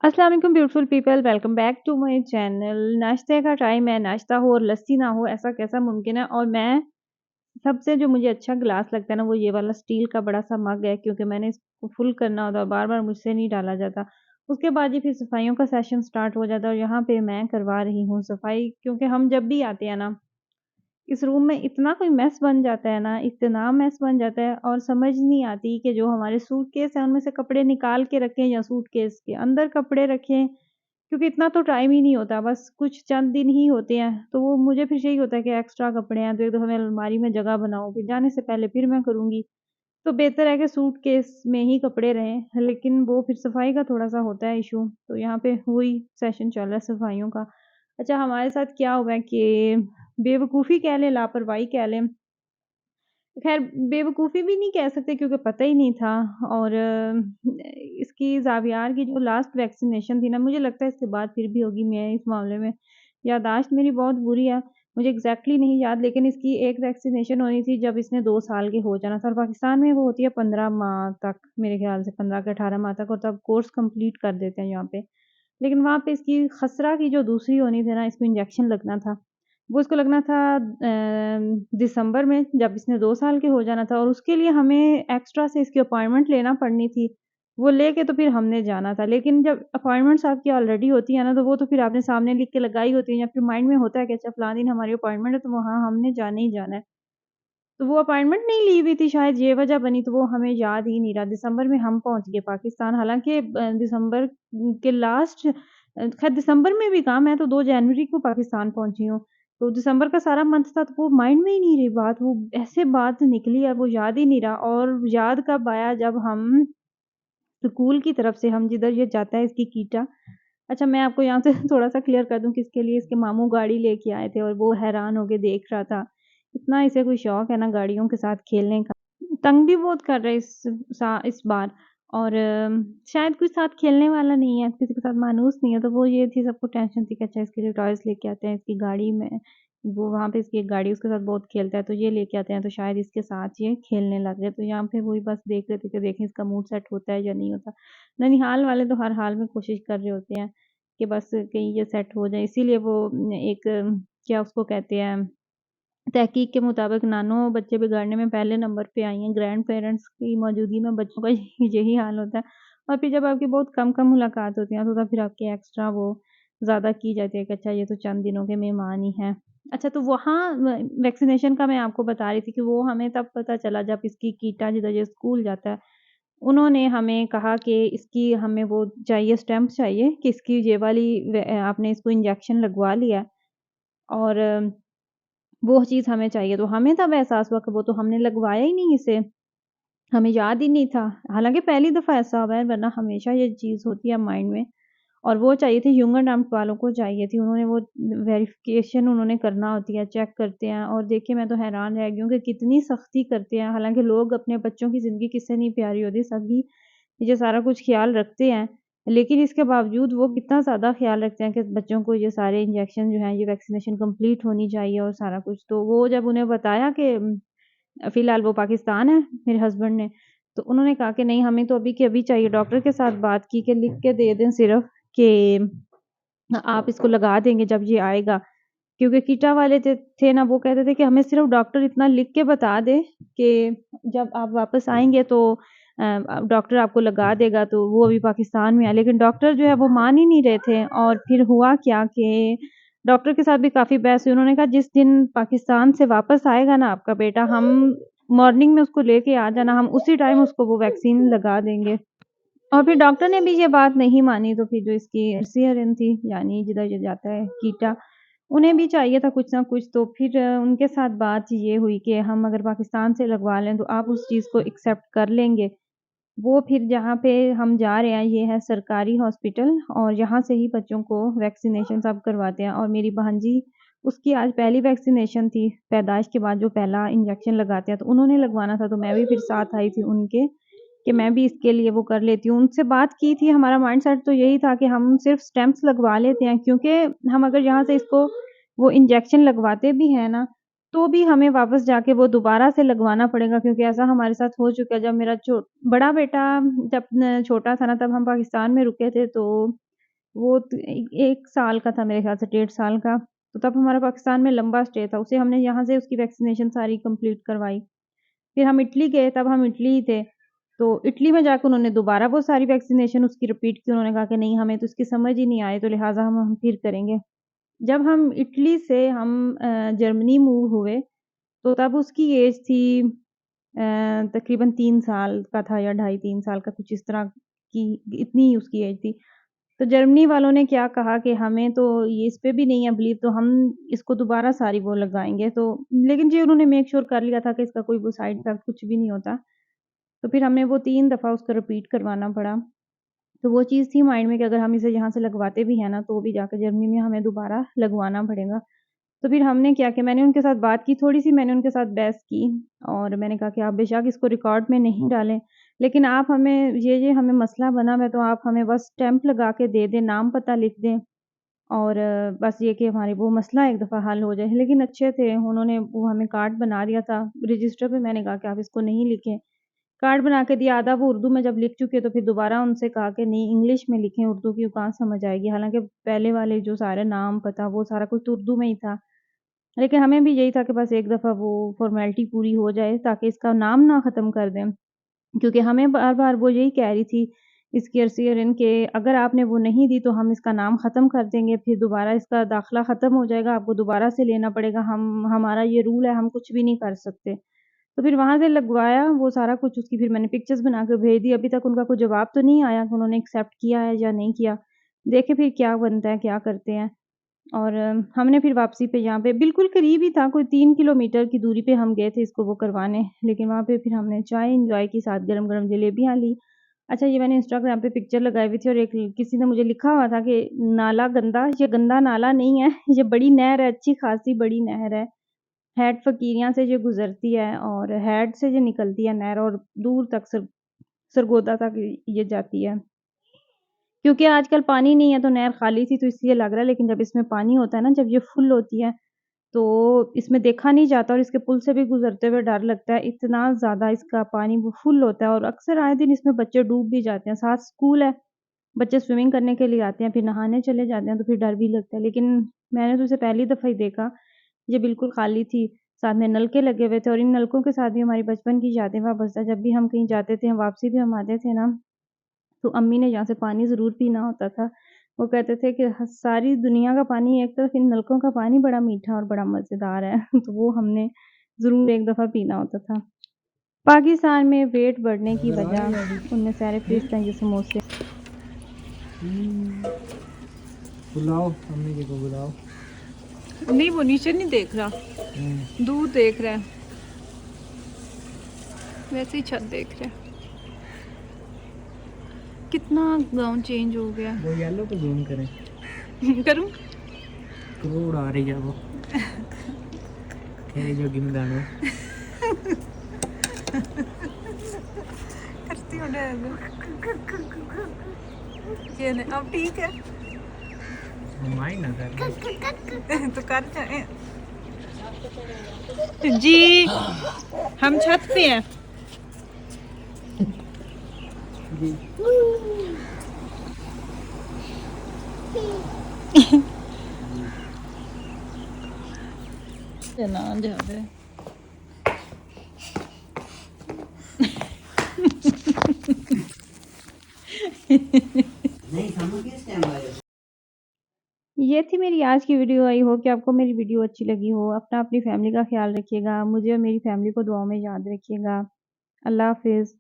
अस्सलाम वालेकुम beautiful people, welcome back to my channel. नाश्ते का टाइम है, नाश्ता हो और लस्सी ना हो ऐसा कैसा मुमकिन है। और मैं सबसे जो मुझे अच्छा गिलास लगता है ना वो ये वाला स्टील का बड़ा-सा मग है, क्योंकि मैंने इसको फुल करना होता है और बार-बार मुझसे नहीं डाला जाता। उसके बाद ही फिर सफाइयों का सेशन स्टार्ट हो जाता है और यहाँ पे मैं करवा रही हूँ सफाई, क्योंकि हम जब भी आते हैं ना इस रूम में इतना कोई मेस बन जाता है ना, इतना मेस बन जाता है और समझ नहीं आती कि जो हमारे सूटकेस हैं उनमें से कपड़े निकाल के रखें या सूटकेस के अंदर कपड़े रखें, क्योंकि इतना तो टाइम ही नहीं होता, बस कुछ चंद दिन ही होते हैं। तो वो मुझे फिर यही होता है कि एक्स्ट्रा कपड़े हैं तो एक दफ़ा मैं अलमारी में जगह बनाऊँ, फिर जाने से पहले फिर मैं करूँगी। तो बेहतर है कि सूटकेस में ही कपड़े रहें, लेकिन वो फिर सफाई का थोड़ा-सा होता है इश्यू, तो यहाँ पे वही सेशन चल रहा है सफाइयों का। अच्छा, हमारे साथ क्या हुआ है कि बेवकूफ़ी कह लें, लापरवाही कह लें, ख़ैर बेवकूफ़ी भी नहीं कह सकते क्योंकि पता ही नहीं था। और इसकी ज़ावियार की जो लास्ट वैक्सीनेशन थी ना, मुझे लगता है इसके बाद फिर भी होगी। मैं इस मामले में याददाश्त मेरी बहुत बुरी है, मुझे एग्ज़ैक्टली नहीं याद, लेकिन इसकी एक वैक्सीनेशन होनी थी जब इसने 2 साल के हो जाना था और पाकिस्तान में वो होती है 15 माह तक, मेरे ख़्याल से 15 के 18 माह तक, और तब कोर्स कंप्लीट कर देते हैं यहाँ पे। लेकिन वहाँ पे इसकी खसरा की जो दूसरी होनी थी ना, इसको इंजेक्शन लगना था, वो इसको लगना था दिसंबर में जब इसने 2 साल के हो जाना था, और उसके लिए हमें एक्स्ट्रा से इसकी अपॉइंटमेंट लेना पड़नी थी। वो लेके तो फिर हमने जाना था, लेकिन जब अपॉइंटमेंट्स आपकी ऑलरेडी होती है ना, तो वो तो फिर आपने सामने लिख के लगाई होती है या फिर माइंड में होता है कि अच्छा फलाँ दिन हमारी अपॉइंटमेंट है तो वहाँ हमने जाना ही जाना है। तो वो अपॉइंटमेंट नहीं ली हुई थी, शायद ये वजह बनी, तो वो हमें याद ही नहीं रहा। दिसंबर में हम पहुँच गए पाकिस्तान, हालाँकि दिसंबर के लास्ट खैर दिसंबर में भी कहाँ, मैं तो 2 जनवरी को पाकिस्तान पहुँची हूँ। तो दिसंबर का सारा मंथ था तो वो माइंड में ही नहीं रही बात, वो ऐसे बात निकली है वो याद ही नहीं रहा। और याद कब आया जब हम स्कूल की तरफ से हम जिधर ये जाता है इसकी कीटा। अच्छा, मैं आपको यहाँ से थोड़ा-सा क्लियर कर दूँ कि इसके लिए इसके मामू गाड़ी लेके आए थे और वो हैरान हो के देख रहा था। इतना इसे कोई शौक है ना गाड़ियों के साथ खेलने का। तंग भी बहुत कर रहा है इस बार। और शायद कोई साथ खेलने वाला नहीं है, किसी के साथ मानूस नहीं है, तो वो ये थी, सबको टेंशन थी कि अच्छा इसके लिए टॉयज़ लेके आते हैं इसकी गाड़ी में। वो वहाँ पे इसकी एक गाड़ी उसके साथ बहुत खेलता है, तो ये लेके आते हैं तो शायद इसके साथ ये खेलने लग जाए। तो यहाँ पे वही बस देख रहे थे कि देखें इसका मूड सेट होता है या नहीं होता। ननिहाल वाले तो हर हाल में कोशिश कर रहे होते हैं कि बस कहीं ये सेट हो जाए, इसीलिए वो एक क्या उसको कहते हैं, तहकीक के मुताबिक नानो बच्चे बिगाड़ने में पहले नंबर पे आई हैं। ग्रैंड पेरेंट्स की मौजूदगी में बच्चों का यही हाल होता है। और फिर जब आपकी बहुत कम-कम मुलाकात होती है तो तब फिर आपकी एक्स्ट्रा वो ज़्यादा की जाती है कि अच्छा ये तो चंद दिनों के मेहमान ही हैं। अच्छा, तो वहाँ वैक्सीनेशन का मैं आपको बता रही थी कि वो हमें तब पता चला जब इसकी कीटा जिधर ये स्कूल जाता है, उन्होंने हमें कहा कि इसकी हमें वो चाहिए, स्टैम्प चाहिए कि इसकी ये वाली आपने इसको इंजेक्शन लगवा लिया है। और वो चीज़ हमें चाहिए, तो हमें तब एहसास हुआ कि वो तो हमने लगवाया ही नहीं इसे, हमें याद ही नहीं था। हालाँकि पहली दफ़ा ऐसा हुआ है, वरना हमेशा ये चीज़ होती है माइंड में। और वो चाहिए थी, ह्यूमन वालों को चाहिए थी, उन्होंने वो वेरिफ़िकेशन उन्होंने करना होती है, चेक करते हैं। और देखिए मैं तो हैरान रह गई हूँ कि कितनी सख्ती करते हैं। हालाँकि लोग अपने बच्चों की ज़िंदगी किससे नहीं प्यारी होती, सभी ये सारा कुछ ख़्याल रखते हैं। लेकिन इसके बावजूद वो कितना ज़्यादा ख़्याल रखते हैं कि बच्चों को ये सारे इंजेक्शन जो हैं, ये वैक्सीनेशन कंप्लीट होनी चाहिए और सारा कुछ। तो वो जब उन्हें बताया कि फ़िलहाल वो पाकिस्तान है मेरे हस्बैंड ने, तो उन्होंने कहा कि नहीं हमें तो अभी के अभी चाहिए। डॉक्टर के साथ बात की कि लिख के दे दें सिर्फ़ कि आप इसको लगा देंगे जब ये आएगा। क्योंकि कीटा वाले थे ना, वो कहते थे कि हमें सिर्फ़ डॉक्टर इतना लिख के बता दे कि जब आप वापस आएँगे तो डॉक्टर आपको लगा देगा। तो वो अभी पाकिस्तान में है, लेकिन डॉक्टर जो है वो मान ही नहीं रहे थे। और फिर हुआ क्या कि डॉक्टर के साथ भी काफ़ी बहस हुई। उन्होंने कहा जिस दिन पाकिस्तान से वापस आएगा ना आपका बेटा, हम मॉर्निंग में उसको लेके आ जाना, हम उसी टाइम उसको वो वैक्सीन लगा देंगे। और फिर डॉक्टर ने भी ये बात नहीं मानी, तो फिर जो इसकी सीज़ेरियन थी, यानी जिधर ये जाता है कीटा, उन्हें भी चाहिए था कुछ ना कुछ। तो फिर उनके साथ बात ये हुई कि हम अगर पाकिस्तान से लगवा लें तो आप उस चीज़ को एक्सेप्ट कर लेंगे। वो फिर जहाँ पे हम जा रहे हैं ये है सरकारी हॉस्पिटल, और यहाँ से ही बच्चों को वैक्सीनेशन सब करवाते हैं। और मेरी भांजी, उसकी आज पहली वैक्सीनेशन थी, पैदाइश के बाद जो पहला इंजेक्शन लगाते हैं, तो उन्होंने लगवाना था, तो मैं भी फिर साथ आई थी उनके कि मैं भी इसके लिए वो कर लेती हूँ। उनसे बात की थी, हमारा माइंडसेट तो यही था कि हम सिर्फ़ स्टेम्प्स लगवा लेते हैं, क्योंकि हम अगर यहाँ से इसको वो इंजेक्शन लगवाते भी हैं ना, तो भी हमें वापस जाके वो दोबारा से लगवाना पड़ेगा, क्योंकि ऐसा हमारे साथ हो चुका है। जब मेरा बड़ा बेटा जब छोटा था ना, तब हम पाकिस्तान में रुके थे, तो वो 1 साल का था मेरे ख़्याल से, 1.5 साल का। तो तब हमारा पाकिस्तान में लंबा स्टे था, उसे हमने यहाँ से उसकी वैक्सीनेशन सारी कंप्लीट करवाई। फिर हम इटली गए, तब हम इटली ही थे। तो इटली में जाके उन्होंने दोबारा वो सारी वैक्सीनेशन उसकी रिपीट की। उन्होंने कहा कि नहीं, हमें तो इसकी समझ ही नहीं आई, तो लिहाज़ा हम फिर करेंगे। जब हम इटली से जर्मनी मूव हुए, तो तब उसकी एज थी तकरीबन 3 साल का था या ढाई 3 साल का, कुछ इस तरह की, इतनी ही उसकी एज थी। तो जर्मनी वालों ने क्या कहा कि हमें तो ये इस पे भी नहीं है बिलीव, तो हम इसको दोबारा सारी वो लगाएँगे। तो लेकिन जी उन्होंने मेक श्योर कर लिया था कि इसका कोई वो साइड इफ़ेक्ट कुछ भी नहीं होता। तो फिर हमें वो 3 दफ़ा उसको रिपीट करवाना पड़ा। तो वो चीज़ थी माइंड में कि अगर हम इसे यहाँ से लगवाते भी हैं ना, तो भी जाकर जर्मनी में हमें दोबारा लगवाना पड़ेगा। तो फिर हमने क्या किया, मैंने उनके साथ बात की, थोड़ी-सी मैंने उनके साथ बहस की और मैंने कहा कि आप बेशक इसको रिकॉर्ड में नहीं डालें, लेकिन आप हमें ये हमें मसला बना हुआ है, तो आप हमें बस स्टैम्प लगा के दे दें, नाम पता लिख दें और बस ये कि हमारी वो मसला एक दफ़ा हल हो जाए। लेकिन अच्छे थे, उन्होंने वो हमें कार्ड बना दिया था। रजिस्टर पे मैंने कहा कि आप इसको नहीं लिखें। कार्ड बना के दिया, आधा वो उर्दू में जब लिख चुके तो फिर दोबारा उनसे कहा कि नहीं, इंग्लिश में लिखें, उर्दू की कहाँ समझ आएगी। हालाँकि पहले वाले जो सारे नाम, पता, वो सारा कुछ तो उर्दू में ही था। लेकिन हमें भी यही था कि बस एक दफ़ा वो फ़ॉर्मेलिटी पूरी हो जाए ताकि इसका नाम ना ख़त्म कर दें। क्योंकि हमें बार-बार वो यही कह रही थी इसकी अर्सियरिन कि अगर आपने वो नहीं दी तो हम इसका नाम ख़त्म कर देंगे, फिर दोबारा इसका दाखिला ख़त्म हो जाएगा, आपको दोबारा से लेना पड़ेगा, हमारा ये रूल है, हम कुछ भी नहीं कर सकते। तो फिर वहाँ से लगवाया वो सारा कुछ, उसकी फिर मैंने पिक्चर्स बना के भेज दी। अभी तक उनका कोई जवाब तो नहीं आया कि उन्होंने एक्सेप्ट किया है या नहीं किया। देखें फिर क्या बनता है, क्या करते हैं। और हमने फिर वापसी पे यहाँ पे बिल्कुल करीब ही था, कोई 3 किलोमीटर की दूरी पे हम गए थे इसको वो करवाने। लेकिन वहाँ पे फिर हमने चाय एन्जॉय की, साथ गरम-गरम जलेबियाँ ली। अच्छा, ये मैंने इंस्टाग्राम पे पिक्चर लगाई हुई थी और एक किसी ने मुझे लिखा हुआ था कि नाला गंदा, ये गंदा नाला नहीं है, ये बड़ी नहर है, अच्छी खासी बड़ी नहर है। हैड फकीरियाँ से ये गुज़रती है और हैड से ये निकलती है नहर और दूर तक सरगोदा तक ये जाती है। क्योंकि आजकल पानी नहीं है तो नहर खाली थी तो इसलिए लग रहा है, लेकिन जब इसमें पानी होता है ना, जब ये फुल होती है, तो इसमें देखा नहीं जाता और इसके पुल से भी गुज़रते हुए डर लगता है, इतना ज़्यादा इसका पानी वो फुल होता है और अक्सर आए दिन इसमें बच्चे डूब भी जाते हैं। साथ स्कूल है, बच्चे स्विमिंग करने के लिए आते हैं, फिर नहाने चले जाते हैं, तो फिर डर भी लगता है। लेकिन मैंने तो इसे पहली दफ़ा ही देखा, ये बिल्कुल खाली थी, साथ में नलके लगे हुए थे और इन नलकों के साथ भी हमारी बचपन की यादें वाबस्ता है। जब भी हम कहीं जाते थे, वापसी भी हम आते थे ना, तो अम्मी ने यहाँ से पानी ज़रूर पीना होता था। वो कहते थे कि ह सारी दुनिया का पानी एक तरफ, इन नलकों का पानी बड़ा मीठा और बड़ा मज़ेदार है। तो वो हमने ज़रूर एक दफ़ा पीना होता था। पाकिस्तान में वेट बढ़ने की अगर आ रही वजह, है अभी। उनमें सारे हम्म? फ़िस्ट हैं, ये समोसे। हम्म, बुलाओ अम्मी जी को बुलाओ। नहीं, वो नीचे नहीं देख रहा, दूर देख रहा है, वैसे ही छत देख रहा है। कितना गाँव चेंज हो गया। वो येलो पे जूम करें। करूँ? करोड़ आ रही है वो। खेरे जोगी में गानो। करती हूँ ना। ये नहीं, अब ठीक है। माइंड ना कर। तो कर जाए जी, हम छत पे हैं। जी। ना जावे। नहीं समझ किस टाइम आए। ये थी मेरी आज की वीडियो। आई होप कि आपको मेरी वीडियो अच्छी लगी हो। अपना अपनी फैमिली का ख्याल रखिएगा, मुझे और मेरी फैमिली को दुआओं में याद रखिएगा। अल्लाह हाफ़िज़।